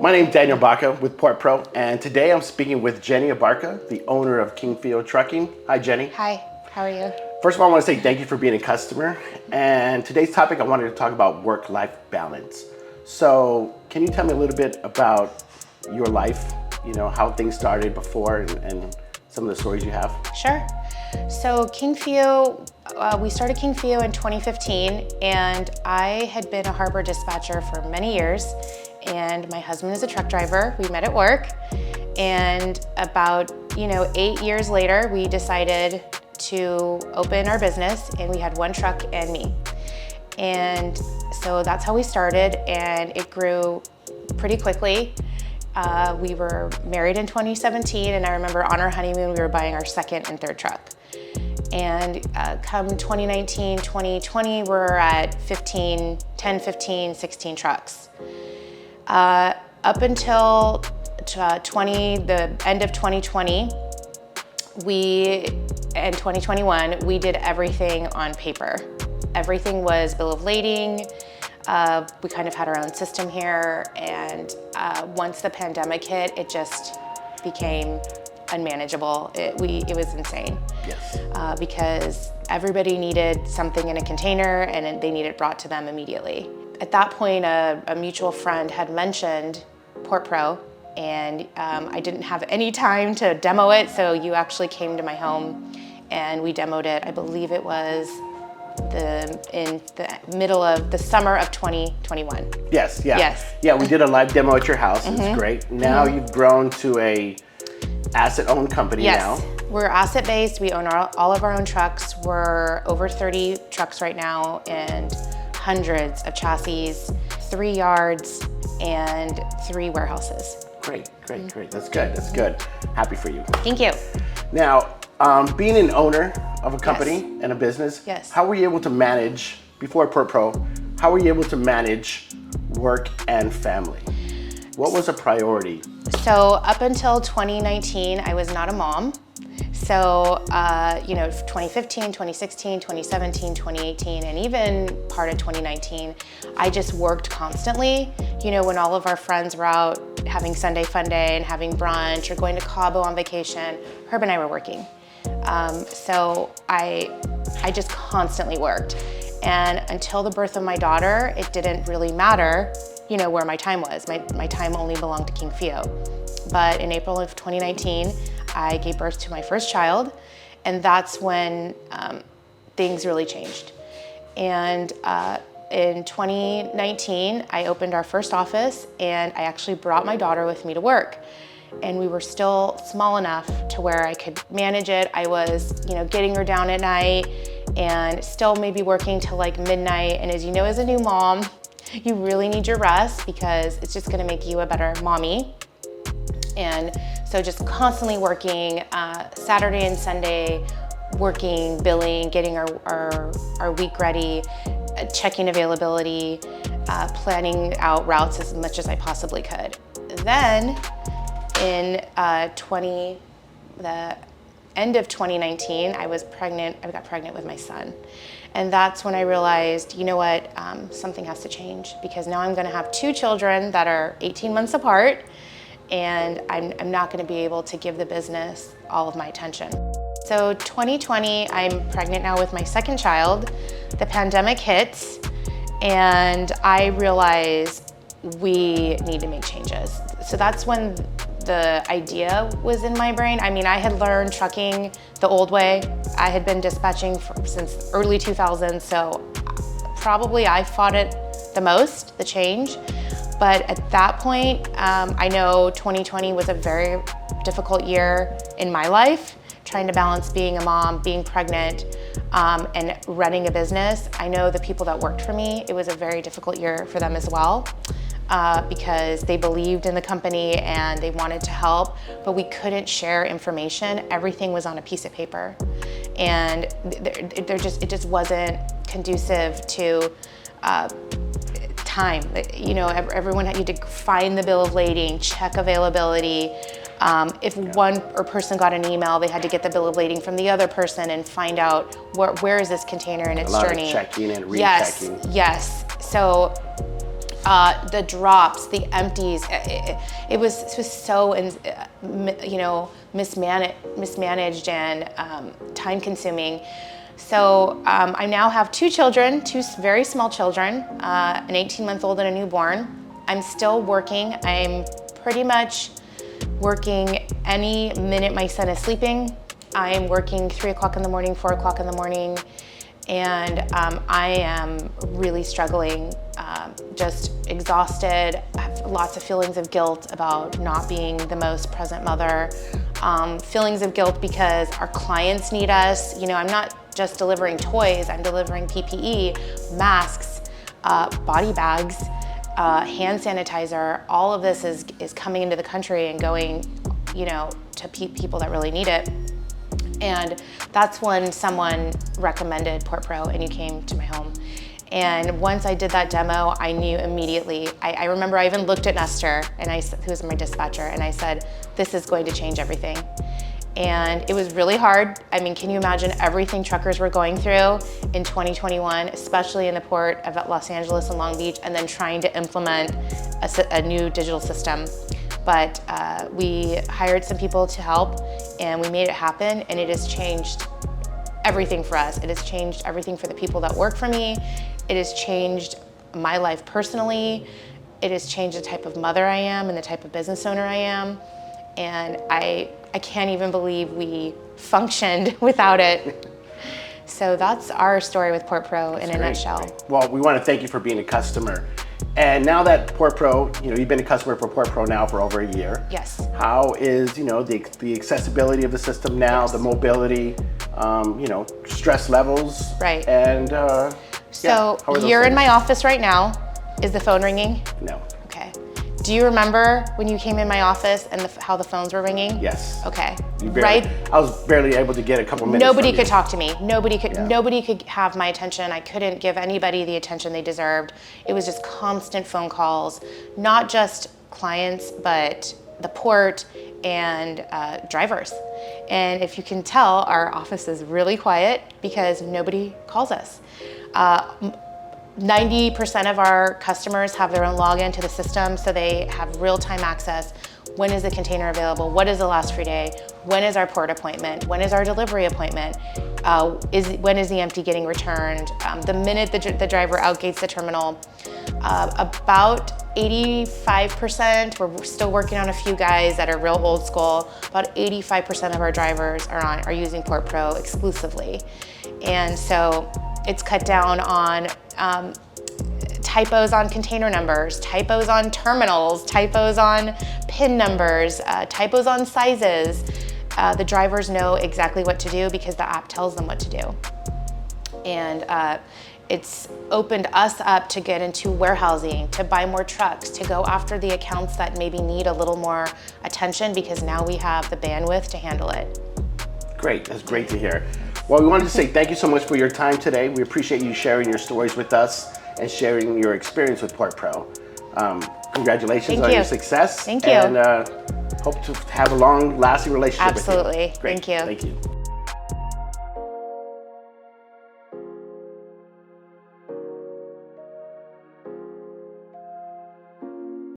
My name is Daniel Baca with PortPro, and today I'm speaking with Jenny Abarca, the owner of King Fio Trucking. Hi, Jenny. Hi, how are you? First of all, I want to say thank you for being a customer. And today's topic, I wanted to talk about work-life balance. So can you tell me a little bit about your life, how things started before and some of the stories you have? Sure. So Kingfio, we started Kingfio in 2015, and I had been a harbor dispatcher for many years, and my husband is a truck driver. We met at work, and about 8 years later, we decided to open our business, and we had one truck and me. And so that's how we started, and it grew pretty quickly. We were married in 2017, and I remember on our honeymoon, we were buying our second and third truck. And come 2019, 2020, we're at 10, 15, 16 trucks. Up until the end of 2020, and 2021, we did everything on paper. Everything was bill of lading. We kind of had our own system here, and once the pandemic hit, it just became unmanageable. It was insane. Yes. Because everybody needed something in a container, and they needed it brought to them immediately. At that point, a mutual friend had mentioned PortPro, and I didn't have any time to demo it, so you actually came to my home, and we demoed it. I believe it was in the middle of the summer of 2021. Yes, yeah. Yes. Yeah, we did a live demo at your house. It's great. Now you've grown to a asset-owned company now. Yes, we're asset-based. We own all of our own trucks. We're over 30 trucks right now and hundreds of chassis, 3 yards, and 3 warehouses. Great. That's good. Happy for you. Thank you. Now, being an owner of a company and a business, Yes. how were you able to manage, before PortPro, how were you able to manage work and family? What was a priority? So up until 2019, I was not a mom. So, 2015, 2016, 2017, 2018, and even part of 2019, I just worked constantly. When all of our friends were out having Sunday fun day and having brunch or going to Cabo on vacation, Herb and I were working. So I just constantly worked. And until the birth of my daughter, it didn't really matter, where my time was. My time only belonged to Kingfio. But in April of 2019, I gave birth to my first child, and that's when things really changed. And in 2019, I opened our first office, and I actually brought my daughter with me to work. And we were still small enough to where I could manage it. I was, getting her down at night and still maybe working till like midnight. And as you know, as a new mom, you really need your rest because it's just gonna make you a better mommy. And so just constantly working, Saturday and Sunday, working, billing, getting our week ready, checking availability, planning out routes as much as I possibly could. Then in the end of 2019, I got pregnant with my son. And that's when I realized, something has to change because now I'm gonna have 2 children that are 18 months apart, and I'm not gonna be able to give the business all of my attention. So 2020, I'm pregnant now with my second child. The pandemic hits, and I realized we need to make changes. So that's when the idea was in my brain. I mean, I had learned trucking the old way. I had been dispatching since early 2000s, so probably I fought it the most, the change. But at that point, I know 2020 was a very difficult year in my life, trying to balance being a mom, being pregnant, and running a business. I know the people that worked for me, it was a very difficult year for them as well. Because they believed in the company and they wanted to help, but we couldn't share information. Everything was on a piece of paper, and it just wasn't conducive to time. Everyone had to find the bill of lading, check availability. If one person got an email, they had to get the bill of lading from the other person and find out where is this container in its journey. A lot of checking and rechecking. Yes. So The drops, the empties, it was so, mismanaged and time consuming. So I now have two children, two very small children, an 18-month-old and a newborn. I'm still working. I'm pretty much working any minute my son is sleeping. I'm working 3 o'clock in the morning, 4 o'clock in the morning, and I am really struggling, just exhausted. I have lots of feelings of guilt about not being the most present mother, feelings of guilt because our clients need us. You know, I'm not just delivering toys, I'm delivering PPE, masks, body bags, hand sanitizer. All of this is coming into the country and going, you know, to people that really need it. And that's when someone recommended PortPro and you came to my home. And once I did that demo, I knew immediately. I remember I even looked at Nestor, and who was my dispatcher, and I said, this is going to change everything. And it was really hard. I mean, can you imagine everything truckers were going through in 2021, especially in the port of Los Angeles and Long Beach, and then trying to implement a new digital system. But we hired some people to help, and we made it happen, and it has changed everything for us. It has changed everything for the people that work for me. It has changed my life personally. It has changed the type of mother I am and the type of business owner I am. And I can't even believe we functioned without it. So that's our story with PortPro in a nutshell. Well, we want to thank you for being a customer. And now that PortPro, you know, you've been a customer for PortPro now for over a year. Yes. How is, you know, the accessibility of the system now, Yes. the mobility, you know, stress levels? Right. And so you're in my office right now. Is the phone ringing? No. Okay. Do you remember when you came in my office and how the phones were ringing? Yes. Okay. I was barely able to get a couple minutes. Nobody could talk to me. Nobody could have my attention. I couldn't give anybody the attention they deserved. It was just constant phone calls, not just clients, but the port and drivers. And if you can tell, our office is really quiet because nobody calls us. 90% of our customers have their own login to the system, so they have real-time access. When is the container available? What is the last free day? When is our port appointment? When is our delivery appointment? When is the empty getting returned? The minute the driver outgates the terminal, about 85%, we're still working on a few guys that are real old school, about 85% of our drivers are using PortPro exclusively. And so it's cut down on typos on container numbers, typos on terminals, typos on PIN numbers, typos on sizes. The drivers know exactly what to do because the app tells them what to do. And it's opened us up to get into warehousing, to buy more trucks, to go after the accounts that maybe need a little more attention because now we have the bandwidth to handle it. Great, that's great to hear. Well, we wanted to say thank you so much for your time today. We appreciate you sharing your stories with us and sharing your experience with PortPro. Congratulations on your success. Thank you. And hope to have a long-lasting relationship with you. Absolutely. Great. Thank you. Thank you.